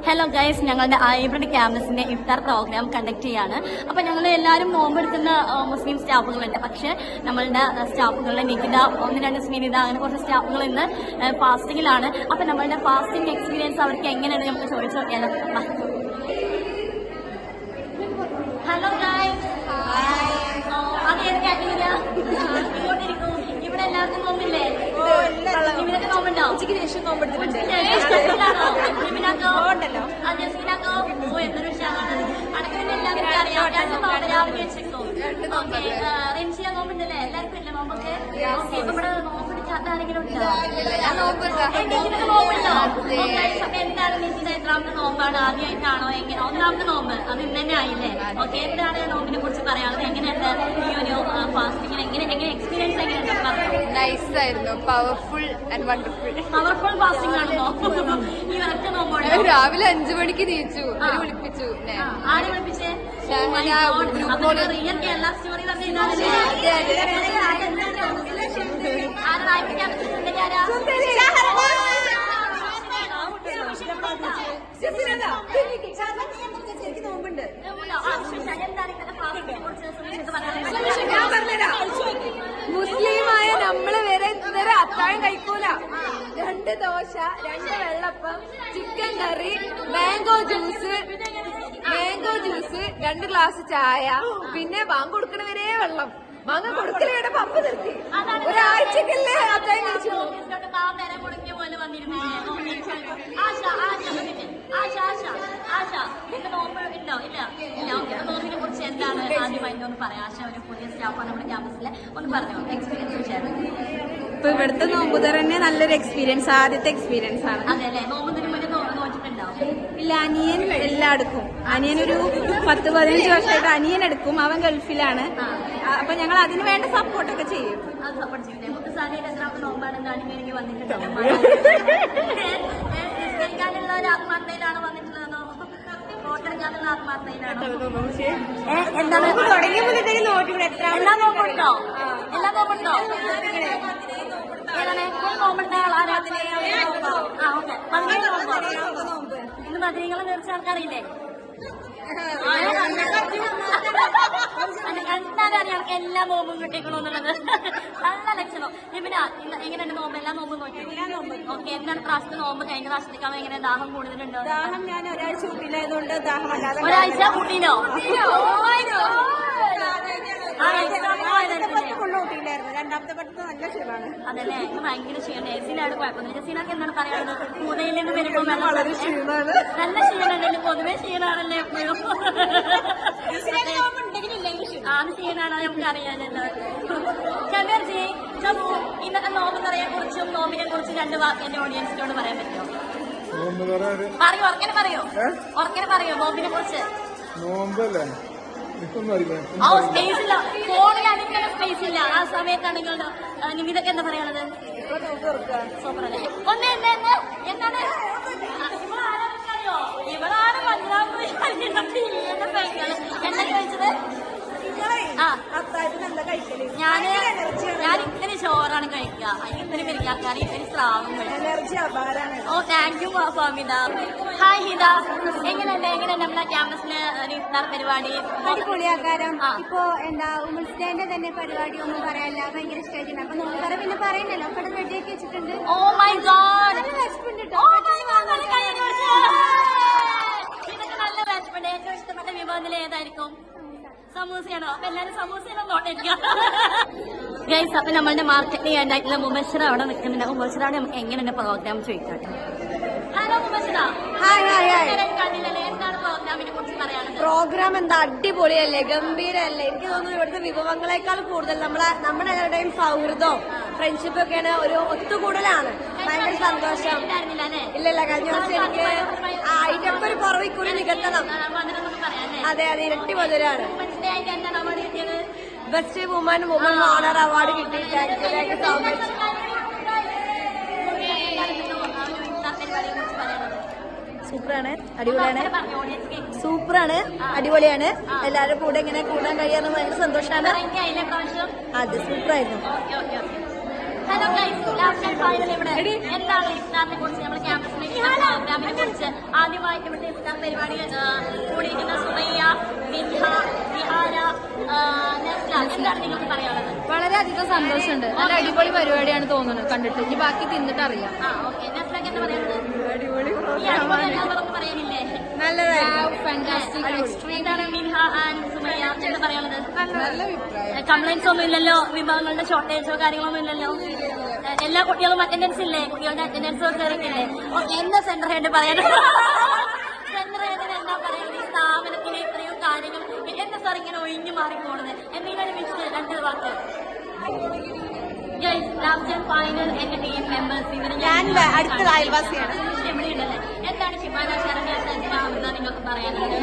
Hello guys, ഞങ്ങളുടെ hybrid ക്യാമ്പസിന്റെ ഇഫ്താർ programme conduct ചെയ്യാണ്. അപ്പൊ ഞങ്ങൾ എല്ലാവരും നോമ്പെടുക്കുന്ന മുസ്ലിം സ്റ്റാഫുകളുണ്ട്. പക്ഷെ നമ്മളുടെ സ്റ്റാഫുകളുടെ നികിത, 1-2 സ്മിനിത, അങ്ങനെ കുറച്ച് സ്റ്റാഫുകൾ ഇന്ന് ഫാസ്റ്റിംഗിലാണ്. അപ്പൊ നമ്മളുടെ ഫാസ്റ്റിംഗ് എക്സ്പീരിയൻസ് അവർക്ക് എങ്ങനെയാണ് നമുക്ക് ചോദിച്ചു നോക്കിയാലോ. ഹലോ ഗൈസ്, അത് ഏത് കാറ്റഗറിയാ? ഇങ്ങോട്ടിരിക്കും. ഇവിടെ എല്ലാവർക്കും നോമ്പില്ലേ? ഇവരൊക്കെ നോമ്പുണ്ടോ? ഉച്ചയ്ക്ക് ശേഷം നോമ്പെടുത്തിട്ടുണ്ട്. ജസ്മിനാക്കോ? ഓ, എന്തൊരു ഉഷാറാണ്. അടക്കം എല്ലാവർക്കും അറിയാം. രാവിലെ വെച്ചേക്കോ. റിൻഷിയ നോമ്പുണ്ടല്ലേ? എല്ലാവർക്കും ഇല്ല നോമ്പൊക്കെ? ഓക്കെ, ഇപ്പൊ ഇവിടെ നോമ്പ് പിടിക്കാത്ത ആരെങ്കിലും ഉണ്ടോ? നോമ്പുണ്ടോ? അപ്പൊ എന്താണ് നിശ്ചിത? എത്രാമത്തെ നോമ്പാണ്? ആദ്യമായിട്ടാണോ? എങ്ങനെ? 1-ാമത്തെ നോമ്പ് അത് ഇന്ന് തന്നെ ആയില്ലേ? ഓക്കെ, എന്താണ് നോമ്പിനെ കുറിച്ച് പറയാനുള്ളത്? എങ്ങനെയുണ്ട് ഈ ഒരു ഫാസ്റ്റിങ്ങിന്? എങ്ങനെ എക്സ്പീരിയൻസ് എങ്ങനെയുണ്ട് പറഞ്ഞു? നൈസ് ആയിരുന്നു. Powerful and wonderful. Powerful fasting ആണോ ഈ ഒറ്റ നോമ്പോടെ? രാവിലെ 5 മണിക്ക് നീച്ചു, വിളിപ്പിച്ചു. ആരെ വിളിപ്പിച്ചേ? റിയൽ കേരള സ്റ്റോറി പറഞ്ഞാലേ മുസ്ലിമായ നമ്മള് വരെ ഇതുവരെ അത്താഴം കഴിക്കൂല. 2 ദോശ, 2 വെള്ളപ്പം, ചിക്കൻ കറി, മാംഗോ ജ്യൂസ്, 2 ഗ്ലാസ് ചായ, പിന്നെ ബാങ്ക് കൊടുക്കണവരെ വെള്ളം. ബാങ്ക് കൊടുക്കലയുടെ പപ്പ നിർത്തി. ഒരാഴ്ചക്കല്ലേ അത്താഴം കഴിച്ചു. നോമ്പിനെ കുറിച്ച് എന്താണ് ആദ്യമായിട്ട് ഒന്ന് പറയാം? ആശ ഒരു പുതിയ സ്റ്റാഫാണ് നമ്മുടെ ക്യാമ്പസിലെ. ഒന്ന് പറഞ്ഞോ എക്സ്പീരിയൻസ് ഷെയർ. ഇപ്പൊ ഇവിടുത്തെ നോമ്പുതറ തന്നെ നല്ലൊരു എക്സ്പീരിയൻസ്, ആദ്യത്തെ എക്സ്പീരിയൻസ് ആണ്. അതെല്ലേ? നോമ്പുതിന് മുന്നേ നോക്കിയിട്ടുണ്ടോ? ഇല്ല, അനിയൻ എല്ലാം എടുക്കും. അനിയനൊരു 10-15 വർഷമായിട്ട് അനിയൻ എടുക്കും. അവൻ ഗൾഫിലാണ്. അപ്പൊ ഞങ്ങൾ അതിന് വേണ്ട സപ്പോർട്ടൊക്കെ ചെയ്യും. അത് സപ്പോർട്ട് ചെയ്യും. മുത്തസാരിയുടെ എത്രാമത്തെ നോമ്പാണെന്ന് എനിക്ക് വന്നിട്ടുണ്ടോ? നിസ്കരിക്കാനുള്ള ഒരു ആത്മാർത്ഥതയിലാണ് വന്നിട്ടുള്ളതെന്നോ വോട്ടെടുക്കാനുള്ള ആത്മാർത്ഥതയിലാണോ? എന്താണ് തുടങ്ങിയ മുതൽ നോട്ടിവിടെ എല്ലാ നോമ്പുണ്ടോ? എല്ലാ നോമ്പുണ്ടോ? നോമ്പുണ്ടോ? ഇന്ന് മദീനകളെ നേർച്ച ആൾക്കാരില്ലേ? എന്തായാലും അറിയാം എല്ലാ നോമ്പും കിട്ടിക്കണമെന്നുള്ളത്. നല്ല ലക്ഷണം. പിന്നെ എങ്ങനെയുണ്ട് നോമ്പ്? എല്ലാ നോമ്പും നോക്കി? ഓക്കെ, എന്താണ് പ്രാവശ്യത്തെ നോമ്പ്? കഴിഞ്ഞ പ്രാവശ്യത്തേക്കാൾ എങ്ങനെ ദാഹം കൂടുതലുണ്ടോ? ദാഹം ഞാൻ ഒരാഴ്ച കൂട്ടിയിലായതുകൊണ്ട് ദാഹം അല്ലാതെ. ഒരാഴ്ച കൂട്ടിനോ? രണ്ടാമത്തെ പഠിത്തം നല്ല ക്ഷീണമാണ്. അതല്ലേ? എനിക്ക് ഭയങ്കര ക്ഷീണം. ജസീനാണ് കുഴപ്പമില്ല. ജസീനൊക്കെ എന്താണ് പറയാനുള്ളത്? മൂന്നയിൽ നിന്ന് വരുമ്പോൾ വളരെ ക്ഷീണമാണ്. നല്ല ക്ഷീണമല്ലേ? പൊതുവെ ക്ഷീണാണല്ലേ എപ്പോഴും? അത് ക്ഷീണാണോ? നമുക്ക് അറിയാനല്ലോ. ഷമീർജി, ഇന്നത്തെ നോമ്പ് തുറയെ കുറിച്ചും നോമ്പിനെ കുറിച്ചും 2 വാക്ക് എന്റെ ഓഡിയൻസിനോട് പറയാൻ പറ്റുമോ? പറയൂ, ഉറക്കനെ പറയൂ. ഉറക്കനെ പറയൂ നോമ്പിനെ കുറിച്ച്. നോമ്പല്ലേ? സ്പേസ് ഇല്ല, ഫോണിൽ അടിക്കുന്ന സ്പേസ് ഇല്ല. ആ സമയത്താണ് നിങ്ങളുടെ നിമിതൊക്കെ എന്താ പറയാനുള്ളത്? സൂപ്പറല്ലേ? എന്താണ് ഇവളാണ് മനസ്സിലാവുന്നത്. എന്താ ചോദിച്ചത്? ഞാൻ ഇത്തിരി ചോറാണ് കഴിക്കുക, ഇത്തിരി പെരിയാക്കാറി, ഇത്തിരി സ്രാവും കഴിക്കും. ഓ, thank you Famida. Hi Hida, എങ്ങനെയുണ്ട് നമ്മുടെ ക്യാമ്പസിന് ഇഫ്താർ പരിപാടി? അടിപൊളിയാക്കാരം. ഇപ്പൊ എന്താ ഉമൽസ്റ്റേന്റെ തന്നെ പരിപാടി ഒന്നും പറയാനില്ല, ഭയങ്കര ഇഷ്ടമായിട്ടുണ്ട്. അപ്പൊ നോമ്പറ പിന്നെ പറയണ്ടല്ലോ, ഒക്കെ റെഡിയാക്കി വെച്ചിട്ടുണ്ട്. ഓ മൈ ഗോഡ്, ഇതൊക്കെ നല്ല ബാച്ച്മെന്റ്. ഏറ്റവും ഇഷ്ടപ്പെട്ട വിഭവത്തിൽ ഏതായിരിക്കും? സമൂസയാണോ? അപ്പൊ എല്ലാരും സമൂസയാണോ നോട്ടിരിക്കുക? ഗൈസ്, അപ്പൊ നമ്മളുടെ മാർക്കറ്റിംഗ് ചെയ്യാനായിട്ടുള്ള മുബശ്ശിറ അവിടെ നിൽക്കുന്നുണ്ട്. മുബശ്ശിറോട് നമുക്ക് എങ്ങനെയുണ്ട് പ്രോഗ്രാം ചോദിക്കാം. ഹലോ മുബശ്ശിറ. കണ്ടില്ലല്ലേ? എന്താണ് പ്രോഗ്രാമിനെ കുറിച്ച് പറയാനുള്ളത്? പ്രോഗ്രാം എന്താ അടിപൊളിയല്ലേ, ഗംഭീരല്ലേ. എനിക്ക് തോന്നുന്നു ഇവിടുത്തെ വിഭവങ്ങളെക്കാൾ കൂടുതൽ നമ്മുടെ എല്ലാവരുടെയും സൗഹൃദവും ഫ്രണ്ട്ഷിപ്പും ഒക്കെയാണ്, ഒരു ഒത്തുകൂടലാണ്. ഭയങ്കര സന്തോഷം. ഇല്ലല്ല, കഴിഞ്ഞ ദിവസം എനിക്ക് അതിന്റെ ഒരു കുറവിക്കൂടി നികത്തണം. അതെ, ഇരട്ടി മധുരാണ്. ബെസ്റ്റ് വുമൺ ഓണർ അവാർഡ് കിട്ടി. Thank you so much. സൂപ്പറാണ്, അടിപൊളിയാണ്. സൂപ്പറാണ്, അടിപൊളിയാണ്. എല്ലാവരും കൂടെ ഇങ്ങനെ കൂടാൻ കഴിയാന്ന് ഭയങ്കര സന്തോഷമാണ്. അത് സൂപ്പറായിരുന്നു. ഹലോ ഗൈസ്, ലാസ്റ്റ് ഫൈനൽ ഇവിടെ എന്താണ് ഇഫ്താറിനെ കുറിച്ച്? നമ്മുടെ ക്യാമ്പസിലെ പ്രോഗ്രാമിനെ കുറിച്ച് ആദ്യമായിട്ട് ഇവിടുത്തെ ഇഫ്താർ പരിപാടി കൂടിയിരിക്കുന്ന സുമയ്യ, മിൻഹ, നിഹാര, നസ്ല, എന്താണ് നിങ്ങൾക്ക് പറയാനുള്ളത്? വളരെയധികം സന്തോഷമുണ്ട്. നല്ല അടിപൊളി പരിപാടിയാണ് തോന്നുന്നത് കണ്ടിട്ട്. ഇനി ബാക്കി തിന്നിട്ട് അറിയാം. ഓക്കെ, നസ്ലക്ക് എന്താ പറയുന്നത്? ഈ അടിപൊളി എല്ലാവരും പറയാനില്ലേ? എന്താണ് മിൻഹ ആൻഡ് സുമയ്യ എന്താ പറയാനുള്ളത്? കംപ്ലൈന്റ്സ് ഒന്നും ഇല്ലല്ലോ, വിഭവങ്ങളുടെ ഷോർട്ടേജോ കാര്യങ്ങളൊന്നും ഇല്ലല്ലോ? എല്ലാ കുട്ടികളും അറ്റൻഡൻസ് ഇല്ലേ? കുട്ടികളുടെ അറ്റൻഡൻസ് ഒക്കെ കയറിയിട്ടില്ലേ? ഓക്കെ, എന്താ സെന്റർ ഹെഡ് പറയാനുള്ളത്? സെന്റർ ഹെഡിന് എന്താ പറയുന്നത്? ഈ സ്ഥാപനത്തിലെ ഇത്രയും കാര്യങ്ങൾ എന്താ സാർ ഇങ്ങനെ ഒഴിഞ്ഞു മാറിപ്പോണത്? എന്തെങ്കിലും മിസ് 2 വാക്ക്. ഫൈനൽ എന്റെ ടീം മെമ്പേഴ്സ് ഇവരെ ഞാൻ അടുത്ത അയൽവാസിയാണ്. എവിടെയുണ്ടല്ലേ? എന്താണ് ഷിബാന ശരണ്യ എന്താ നിങ്ങൾക്ക് പറയാനുള്ളത്?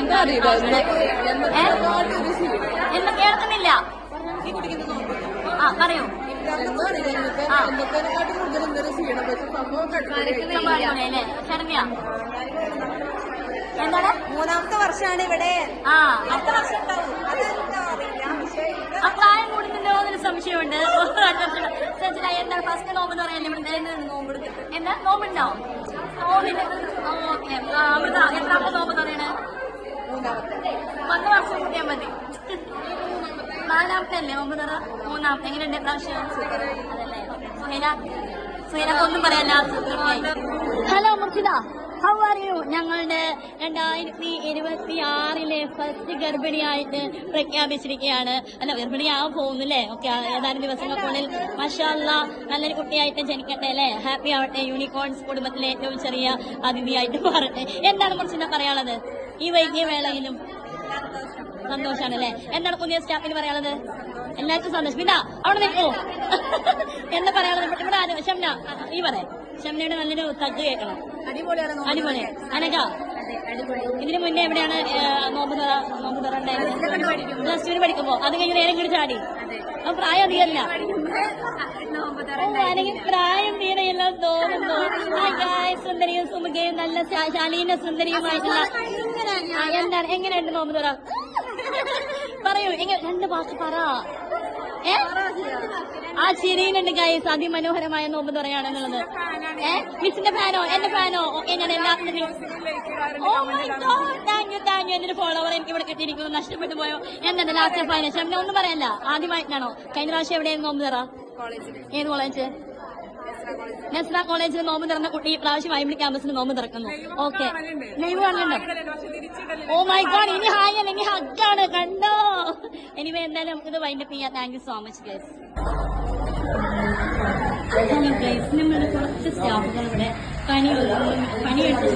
എന്താ കേൾക്കുന്നില്ല? പറയൂ. അല്ലേ ശരണ്യ എന്താണ്? 3ാമത്തെ വർഷമാണ് ഇവിടെ. അടുത്ത വർഷം ഉണ്ടാവും. അതെന്താ അറിയില്ല. ആ പ്രായം കൂടുന്നല്ലോ എന്നൊരു സംശയമുണ്ട്. എന്താണ് ഫസ്റ്റ് നോമ്പ് എന്ന് പറയാൻ നോമ്പ് എന്താ നോമ്പുണ്ടോ? നോമ്പിന്റെ ഓക്കെ. എത്രാമത്തെ നോമ്പ് എന്ന് പറയണേ? 10 വർഷം കൂട്ടിയാൽ മതി. 4ാമത്തെ അല്ലേ നോമ്പ് തറ? 3ാമത്തെ. എങ്ങനെയുണ്ട് പ്രാവശ്യം? അതല്ലേ. സുഹൈലൊന്നും പറയാല്ല. Hello Murshida, how are you? ഞങ്ങളുടെ 2026 ഫസ്റ്റ് ഗർഭിണിയായിട്ട് പ്രഖ്യാപിച്ചിരിക്കുകയാണ്. അല്ല, ഗർഭിണിയാവാൻ പോകുന്നില്ലേ? ഓക്കെ, ഏതാനും ദിവസങ്ങൾക്കുള്ളിൽ മാഷാ അല്ലാ നല്ലൊരു കുട്ടിയായിട്ട് ജനിക്കട്ടെ അല്ലേ? ഹാപ്പി ആവട്ടെ. യൂണിക്കോൺസ് കുടുംബത്തിലെ ഏറ്റവും ചെറിയ അതിഥിയായിട്ട് മാറട്ടെ. എന്താണ് മുർഷിദ പറയാനുള്ളത് ഈ വൈകിയ വേളയിലും? സന്തോഷാണ് അല്ലേ? എന്താണ് പുതിയ സ്റ്റാഫിന് പറയാനുള്ളത്? എല്ലാവർക്കും സന്തോഷം. പിന്നെ അവിടെ നിൽക്കൂ. എന്താ പറയാനുള്ളത്? ഇവിടെ ആരും ഷംന, നീ പറയാം. ഷംനയുടെ നല്ലൊരു തഗ് കേൾക്കണം. അടിപൊളി. അനക, ഇതിന് മുന്നേ എവിടെയാണ് നോമ്പ് തുറ ഉണ്ടായിരുന്നത്? പ്ലസ് 2 പഠിക്കുമ്പോ. അത് കഴിഞ്ഞ് നേരം ഇങ്ങോട്ട് ചാടി. അപ്പൊ പ്രായം അധികമല്ല. അല്ലെങ്കിൽ പ്രായം തീരെയെല്ലാം തോന്നുന്നു. സുന്ദരിയും സുമുഖയും നല്ല ശാലീന സുന്ദരിയുമായിട്ടുള്ള എന്താണ് എങ്ങനെയുണ്ട് നോമ്പ് തുറ? പറയൂ, 2 വാക്ക് പറ. ആ ചിരിയുന്നുണ്ട് ഗൈസ്. അതിമനോഹരമായ നോമ്പ് തുറയാണെന്നുള്ളത്. മിസ്സിന്റെ ഫാനോ എന്റെ ഫാനോ? ഓക്കെ, ഞാൻ എല്ലാത്തിനും താങ്ക് യു. എന്റെ ഫോളോവർ എനിക്ക് ഇവിടെ കിട്ടിയിരിക്കുന്നു. നഷ്ടപ്പെട്ടു പോയോ? എന്താണ് ലാസ്റ്റ് ഫൈനൽ? ഷംന ഒന്നും പറയല്ല. ആദ്യമായിട്ടാണോ? കഴിഞ്ഞ പ്രാവശ്യം എവിടെയായിരുന്നു നോമ്പ് തുറ? ഏത് കോളേജ്? നസ്ര കോളേജിൽ നോമ്പ് തുറന്ന കുട്ടി പ്രാവശ്യം വൈമിളി ക്യാമ്പസിൽ നോമ്പ് തുറക്കുന്നു. ഓക്കെ, ലൈവ് കാണുന്നുണ്ടോ? ഓ മൈ ഗോഡ്, ഇനി ഹായ് അല്ല, ഇനി ഹഗ്ഗാണ്. കണ്ടോ? എനിവേ, എന്തായാലും നമുക്കിത് വൈൻഡപ്പ് ചെയ്യാം. Thank you so much guys. Hello guys, നമ്മുടെ കുറച്ച് സ്റ്റാഫുകൾ ഇവിടെ പണിയെടുത്ത്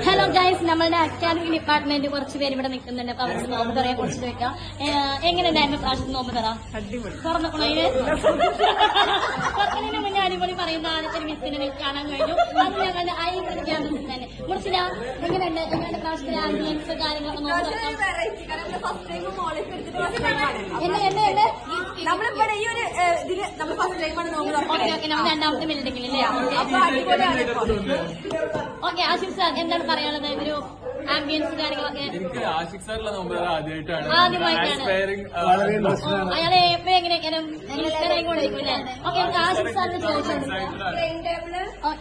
ഹലോ ഗൈസ്, നമ്മളുടെ അക്കാദമിക് ഡിപ്പാർട്ട്മെന്റ് കുറച്ച് പേര് ഇവിടെ നിൽക്കുന്നുണ്ട്. അപ്പൊ അവർക്ക് നോമ്പ് തുറയെ കുറിച്ച് ചോദിക്കാം. എങ്ങനെയുണ്ടായിരുന്നു പ്രാവശ്യം നോമ്പ് തുറ? തുറക്കുന്നതിന് മുന്നേ അടിപൊളി പറയുന്ന ആദ്യത്തെ മിസ്സിനെ കാണാൻ കഴിഞ്ഞു. അത് ഞങ്ങളുടെ ഐ ക്യാമ്പസ് തന്നെ. മുറിച്ചില്ല, എങ്ങനെയുണ്ട് പ്രാവശ്യത്തിലെ ആംബിയൻസ് കാര്യങ്ങളൊക്കെ നോമ്പ് തുറക്കാം? നമ്മളിവിടെ ഈ ഒരു ഇതില് നമ്മൾ ഫസ്റ്റ് ടൈമാണ് നോമ്പ് തുറക്കുന്നത്. ഓക്കെ, നമ്മൾ 2ാമത്തെ മിനിറ്റെങ്കിലല്ലേ? ഓക്കെ, ആശിഫ് സാർ എന്താണ് പറയാനുള്ളത്? ഒരു ആംബിയൻസ് കാര്യങ്ങളൊക്കെ? എനിക്ക് ആഷിഖ് സാറുള്ള നോമ്പ് ആദ്യമായിട്ടാണ്. അയാളെ എപ്പോഴും എങ്ങനെയൊക്കെ ഓക്കെ, ആശിഫ് സാറിന് ചോദിച്ചു. ഓക്കെ.